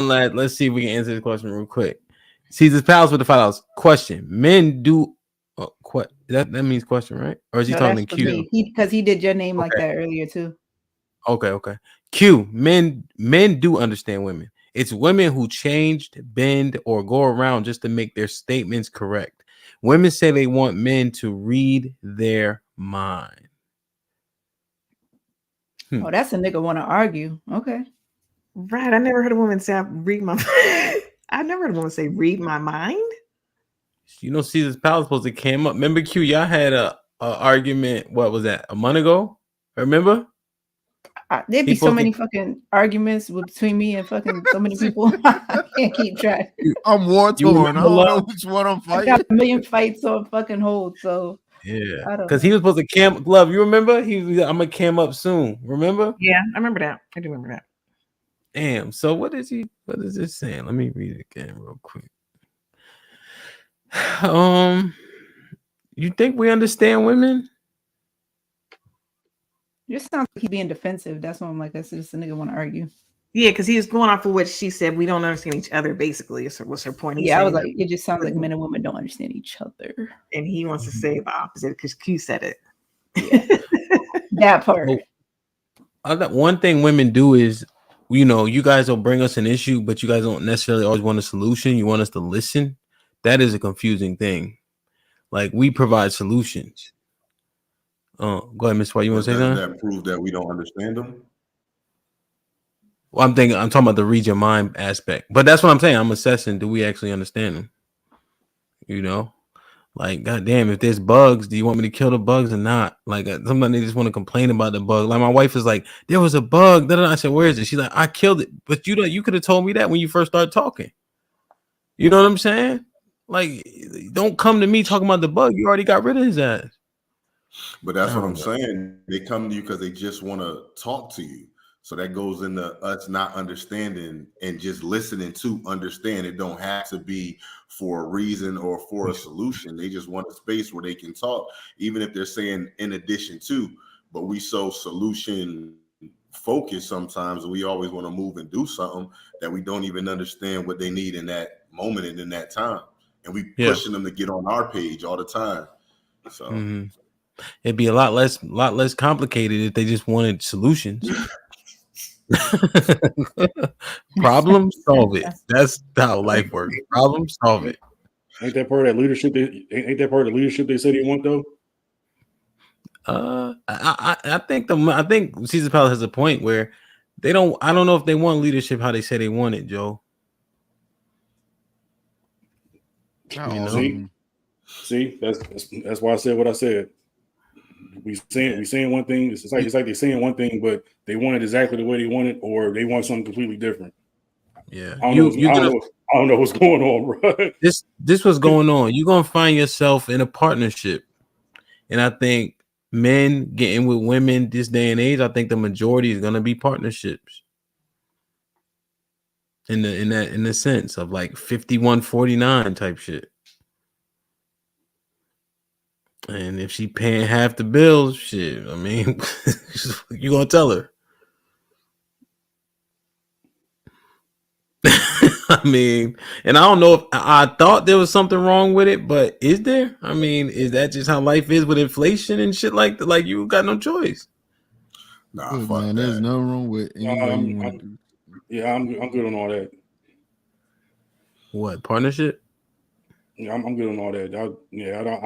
let's see if we can answer this question real quick. Caesar's Palace with the $5. Question: Men do that means question, right? Or is he No, talking that's to for Q? me. Because he did your name like Okay, that earlier too. okay. Q: men do understand women. It's women who changed, bend, or go around just to make their statements correct. Women say they want men to read their mind. Oh, that's a nigga want to argue. Okay. Right. I never heard a woman say, read my I never heard a woman say, read my mind. You know, Caesar's Palace supposed to came up. Remember, Q, y'all had a argument. What was that? A month ago? Remember? There'd be so many fucking arguments between me and fucking so many people. I can't keep track. I'm war torn. I don't know which one I'm fighting. I got a million fights on fucking hold. So yeah, because he was supposed to camp. Love, you remember? I'm gonna cam up soon. Remember? Yeah, I remember that. I do remember that. Damn. So what is it saying? Let me read it again real quick. You think we understand women? Just sounds like he's being defensive. That's why I'm like, that's just a nigga want to argue. Yeah, because he was going off of what she said. We don't understand each other, basically. What's her point? Yeah, I was like, it just sounds like men and women don't understand each other. And he wants to say the opposite because Q said it. Yeah. That part. One thing women do is, you know, you guys will bring us an issue, but you guys don't necessarily always want a solution. You want us to listen. That is a confusing thing. Like, we provide solutions. Go ahead, Miss White. You want to say that? That prove that we don't understand them? Well, I'm talking about the read your mind aspect. But that's what I'm saying. I'm assessing, do we actually understand them? You know? Like, goddamn, if there's bugs, do you want me to kill the bugs or not? Like, sometimes they just want to complain about the bug. Like, my wife is like, there was a bug. I said, where is it? She's like, I killed it. But you could have told me that when you first started talking. You know what I'm saying? Like, don't come to me talking about the bug. You already got rid of his ass. But that's what I'm saying. They come to you because they just want to talk to you. So that goes into us not understanding and just listening to understand. It don't have to be for a reason or for a solution. They just want a space where they can talk, even if they're saying in addition to. But we so solution focused sometimes, we always want to move and do something that we don't even understand what they need in that moment and in that time. And we pushing them to get on our page all the time. So it'd be a lot less complicated if they just wanted solutions. Problem, solve it. That's how life works. Problem, solve it. Ain't that part of that leadership? Ain't that part of the leadership they said they want though? I think Caesar Palace has a point where they don't. I don't know if they want leadership how they say they want it, Joe. You know? See, that's why I said what I said. We saying one thing. It's like they're saying one thing, but they want it exactly the way they want it, or they want something completely different. Yeah, I don't know what's going on, bro. This was going on. You're gonna find yourself in a partnership, and I think men getting with women this day and age, I think the majority is gonna be partnerships. In the sense of like 51-49 type shit. And if she paying half the bills, shit, I mean, you gonna tell her. I mean, and I don't know if I thought there was something wrong with it, but is there? I mean, is that just how life is with inflation and shit like that? Like, you got no choice. Nah, man, there's no wrong with any way you want to do. Yeah, I'm good on all that. What, partnership? Yeah, I'm good on all that. I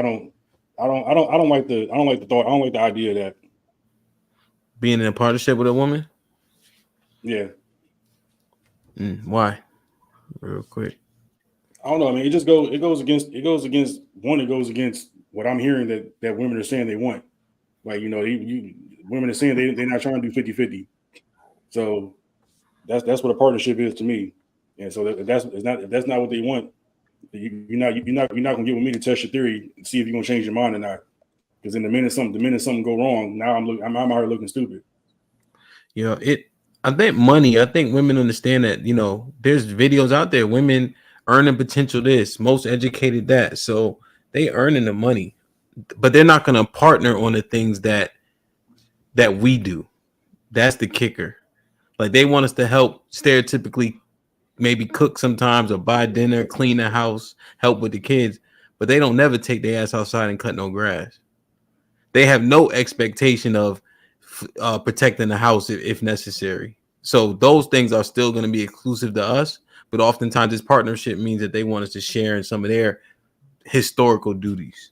don't like the thought. I don't like the idea of that. Being in a partnership with a woman? Yeah. Why? Real quick. I don't know. I mean, it goes against what I'm hearing that women are saying they want. Like, you know, women are saying they're not trying to do 50-50. So that's what a partnership is to me. And so that's not what they want. You're not gonna get with me to test your theory and see if you're gonna change your mind or not. Because in the minute something go wrong, now I'm out here looking stupid. You know, I think women understand that, you know, there's videos out there, women earning potential this, most educated that. So they earning the money, but they're not gonna partner on the things that we do. That's the kicker. Like, they want us to help stereotypically maybe cook sometimes or buy dinner, clean the house, help with the kids, but they don't never take their ass outside and cut no grass. They have no expectation of protecting the house if necessary. So those things are still going to be exclusive to us, but oftentimes this partnership means that they want us to share in some of their historical duties.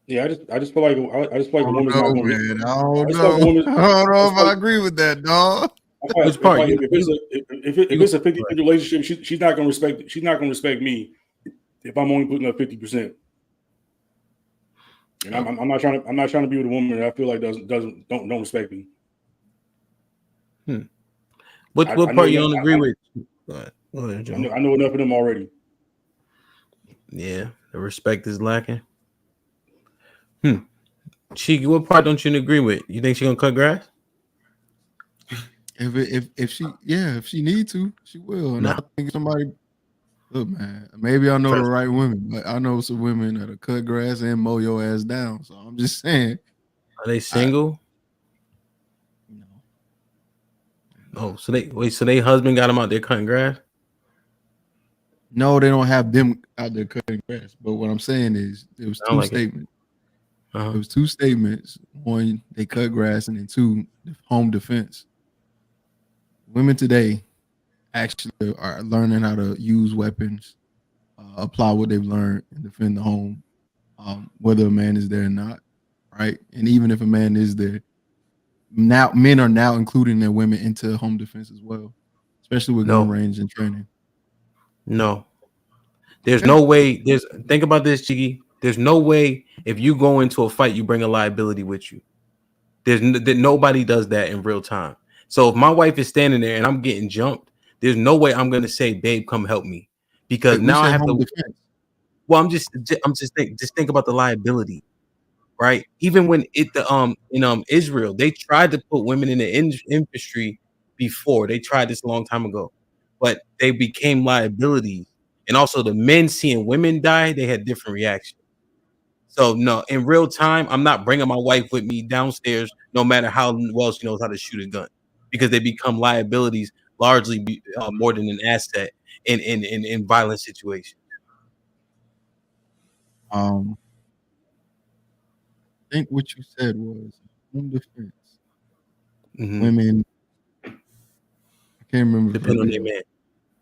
Yeah, I just feel like a woman's not going to. Man, I don't Just like a know. woman, I don't know if I like, agree with that, dog. Which part? If it's a 50-50 relationship, she's not going to respect. She's not going to respect me if I'm only putting up 50%. And I'm not trying to be with a woman that I feel like don't respect me. What part you don't agree with? Go ahead, Joe. I know enough of them already. Yeah, the respect is lacking. Cheeky, what part don't you agree with? You think she gonna cut grass? If she need to, she will. And No. I think somebody, look, man, maybe I know the right women, but I know some women that'll cut grass and mow your ass down. So I'm just saying. Are they single? No. Oh, so they husband got them out there cutting grass? No, they don't have them out there cutting grass. But what I'm saying is there was two statements. There was two statements. One, they cut grass, and then two, home defense. Women today actually are learning how to use weapons, apply what they've learned, and defend the home, whether a man is there or not, right? And even if a man is there, now men are now including their women into home defense as well, especially with gun range and training. No. There's no way. Think about this, Chiggy. There's no way if you go into a fight, you bring a liability with you. Nobody does that in real time. So if my wife is standing there and I'm getting jumped, there's no way I'm gonna say, "Babe, come help me," because now I have to. Defense. Well, I'm just think about the liability, right? Even when in Israel, they tried to put women in the infantry before. They tried this a long time ago, but they became liabilities. And also the men seeing women die, they had different reactions. So no, in real time, I'm not bringing my wife with me downstairs, no matter how well she knows how to shoot a gun, because they become liabilities largely more than an asset in violent situations. I think what you said was home defense. Women, I can't remember. Depend on their man.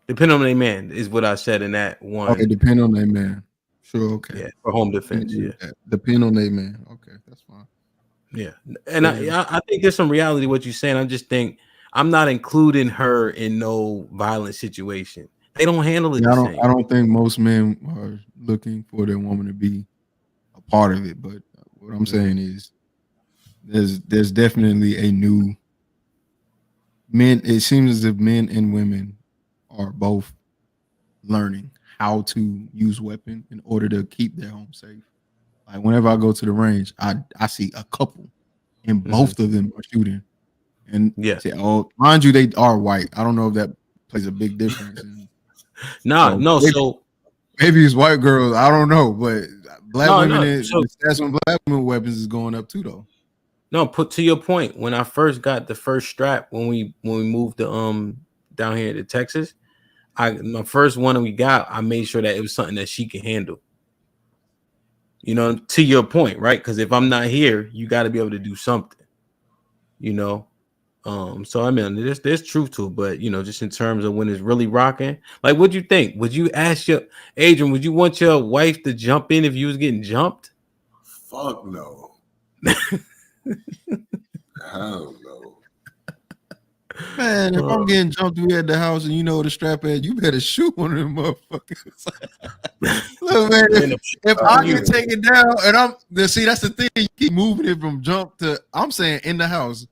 Depend on their man is what I said in that one. Okay, depend on their man. Sure, okay. Yeah, for home defense. Yeah, depend on their man. Okay, that's fine. Yeah, and I think there's some reality what you're saying. I just think I'm not including her in no violent situation. They don't handle it the same. I don't think most men are looking for their woman to be a part of it. But what I'm saying is, there's definitely a new men. It seems as if men and women are both learning how to use weapon in order to keep their home safe. Like whenever I go to the range, I see a couple, and both of them are shooting. And say, oh, mind you, they are white. I don't know if that plays a big difference. So maybe it's white girls. I don't know, but black women, the stats on black women weapons is going up too, though. No, put to your point. When I first got the first strap, when we moved to down here to Texas, my first one we got, I made sure that it was something that she could handle. You know, to your point, right? Because if I'm not here, you got to be able to do something. You know, so I mean, there's truth to it, but you know, just in terms of when it's really rocking, like, what'd you think? Would you ask Adrian? Would you want your wife to jump in if you was getting jumped? Fuck no. Hell no. Man, if I'm getting jumped at the house and you know the strap at, you better shoot one of them motherfuckers. Look, man, if I get taken down and that's the thing, you keep moving it from jump to, I'm saying in the house.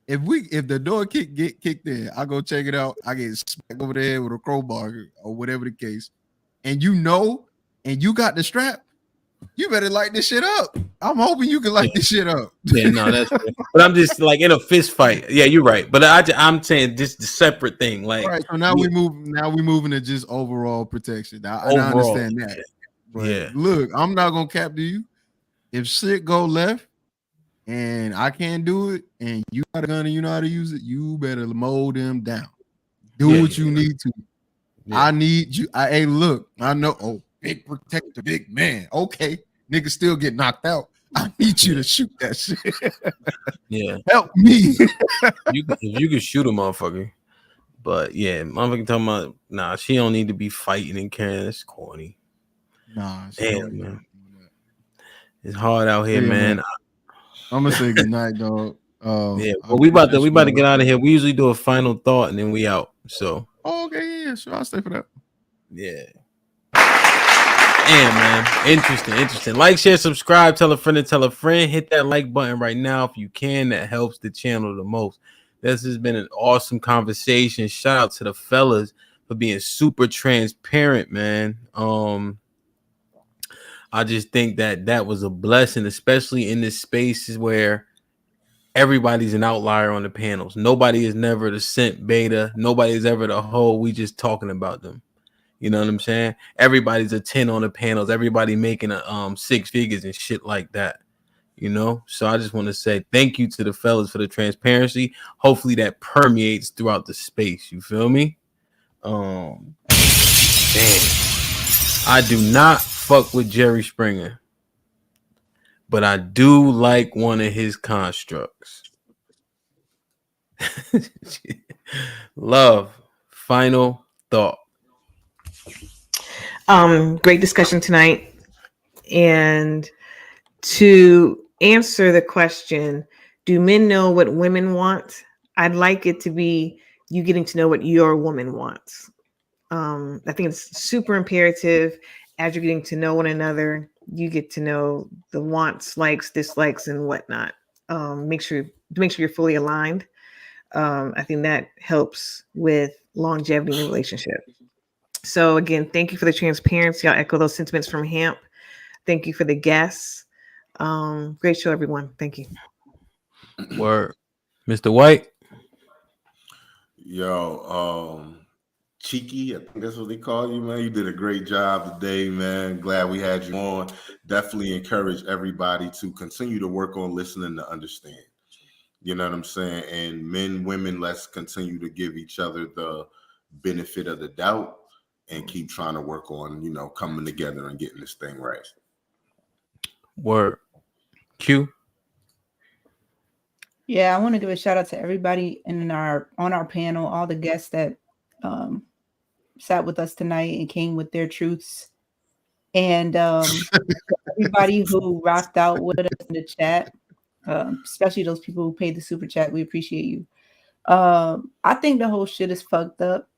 If the door get kicked in, I go check it out. I get smacked over the head with a crowbar or whatever the case, and you got the strap, you better light this shit up. I'm hoping you can light this shit up. Yeah, no, that's fair. But I'm just like in a fist fight. Yeah, you're right. But I'm saying just the separate thing. Like, all right, so now we moving to just overall protection. I understand that. But look, I'm not gonna cap to you. If shit go left and I can't do it, and you got a gun and you know how to use it, you better mow them down. Do what you need to. Yeah. I need you. Hey, look, I know. Oh, big protector, big man. Okay, niggas still get knocked out. I need you to shoot that shit. Yeah, help me. If you could shoot a motherfucker, but yeah, motherfucker talking about nah, she don't need to be fighting and carrying. That's corny. Nah, damn, man. It's hard out here, yeah, man. I'm gonna say good night, dog. Yeah, well, we about to get out of here. We usually do a final thought and then we out. So okay, yeah, sure, I'll stay for that. Yeah. Damn, man. Interesting. Like, share, subscribe, tell a friend and tell a friend. Hit that like button right now if you can. That helps the channel the most. This has been an awesome conversation. Shout out to the fellas for being super transparent, man. I just think that was a blessing, especially in this spaces where everybody's an outlier on the panels. Nobody is never the cent beta. Nobody is ever the whole. We just talking about them. You know what I'm saying? Everybody's a 10 on the panels. Everybody making a 6 figures and shit like that. You know? So I just want to say thank you to the fellas for the transparency. Hopefully that permeates throughout the space. You feel me? Damn. I do not fuck with Jerry Springer, but I do like one of his constructs. Love. Final thought. Great discussion tonight. And to answer the question, do men know what women want? I'd like it to be you getting to know what your woman wants. I think it's super imperative as you're getting to know one another, you get to know the wants, likes, dislikes, and whatnot. Make sure you're fully aligned. I think that helps with longevity in the relationship. So again, thank you for the transparency. I'll echo those sentiments from Hamp. Thank you for the guests. Great show, everyone. Thank you. Word. Mr. White. Yo, Cheeky, I think that's what they call you, man. You did a great job today, man. Glad we had you on. Definitely encourage everybody to continue to work on listening to understand. You know what I'm saying? And men, women, let's continue to give each other the benefit of the doubt and keep trying to work on, coming together and getting this thing right. Word. Q. Yeah, I want to give a shout out to everybody on our panel, all the guests that sat with us tonight and came with their truths, and everybody who rocked out with us in the chat, especially those people who paid the super chat. We appreciate you. I think the whole shit is fucked up.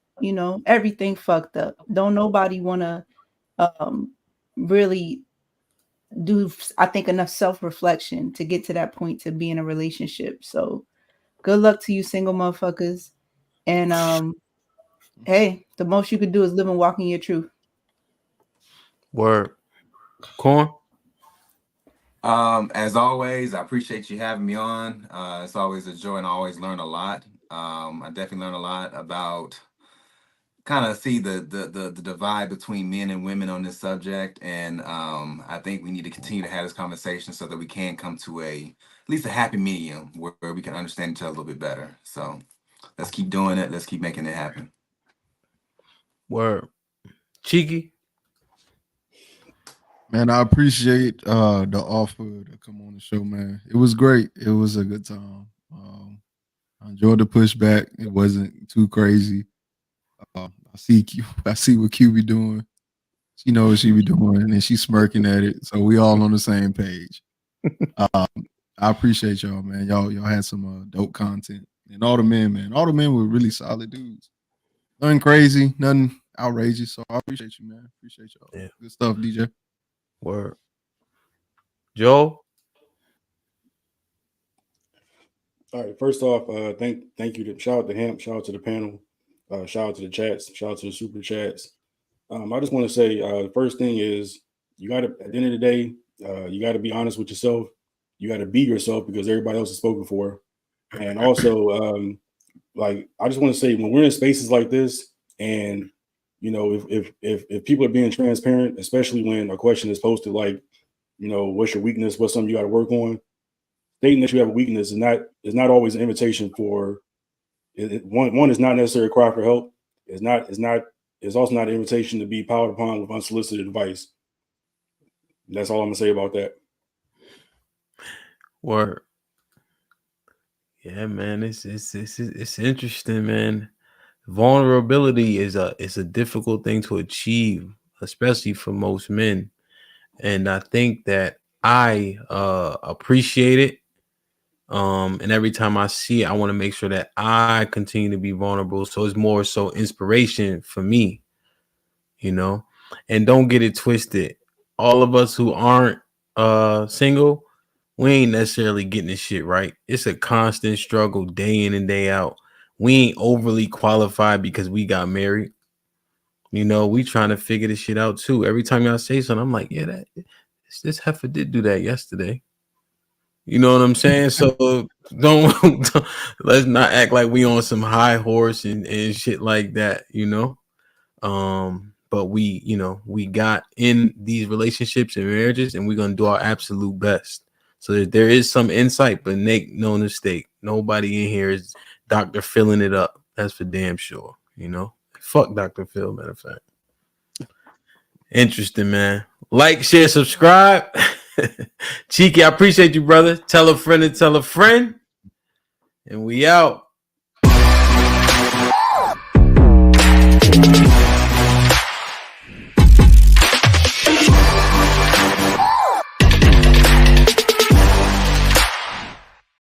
Everything fucked up. Don't nobody want to really do, I think, enough self-reflection to get to that point to be in a relationship. So good luck to you single motherfuckers. And hey, the most you could do is live and walk in your truth. Word. Corn. As always, I appreciate you having me on. It's always a joy and I always learn a lot. I definitely learn a lot about kind of see the divide between men and women on this subject. And I think we need to continue to have this conversation so that we can come to at least a happy medium where we can understand each other a little bit better. So let's keep doing it. Let's keep making it happen. Word. Cheeky. Man, I appreciate the offer to come on the show, man. It was great. It was a good time. I enjoyed the pushback. It wasn't too crazy. I see what Q be doing. She knows what she be doing, and she's smirking at it. So we all on the same page. I appreciate y'all, man. Y'all had some dope content, and all the men, man. All the men were really solid dudes. Nothing crazy, nothing outrageous. So I appreciate you, man. Appreciate y'all. Yeah. Good stuff, DJ. Word. Joe. All right. First off, thank you. Shout out to Hamp. Shout out to the panel. Shout out to the chats. Shout out to the super chats. I just want to say, the first thing is you got to, at the end of the day, you got to be honest with yourself. You got to be yourself because everybody else is spoken for. And also, I just want to say when we're in spaces like this, and if people are being transparent, especially when a question is posted like, what's your weakness? What's something you got to work on? Stating that you have a weakness is not always an invitation for One is not necessarily a cry for help. It's also not an invitation to be powered upon with unsolicited advice. That's all I'm gonna say about that. Word. Yeah, man, it's interesting, man. Vulnerability is a difficult thing to achieve, especially for most men. And I think that I appreciate it. And every time I see it, I want to make sure that I continue to be vulnerable. So it's more so inspiration for me, you know. And don't get it twisted. All of us who aren't single, we ain't necessarily getting this shit right. It's a constant struggle day in and day out. We ain't overly qualified because we got married. You know, we trying to figure this shit out too. Every time y'all say something, I'm like, yeah, this heifer did do that yesterday. You know what I'm saying? So don't let's not act like we on some high horse and shit like that, you know. But we, you know, we got in these relationships and marriages, and we're gonna do our absolute best. So there is some insight, but make no mistake, nobody in here is Dr. filling it up. That's for damn sure. You know, fuck Dr. Phil. Matter of fact, interesting, man. Like, share, subscribe. Cheeky, I appreciate you, brother. Tell a friend and tell a friend, and we out.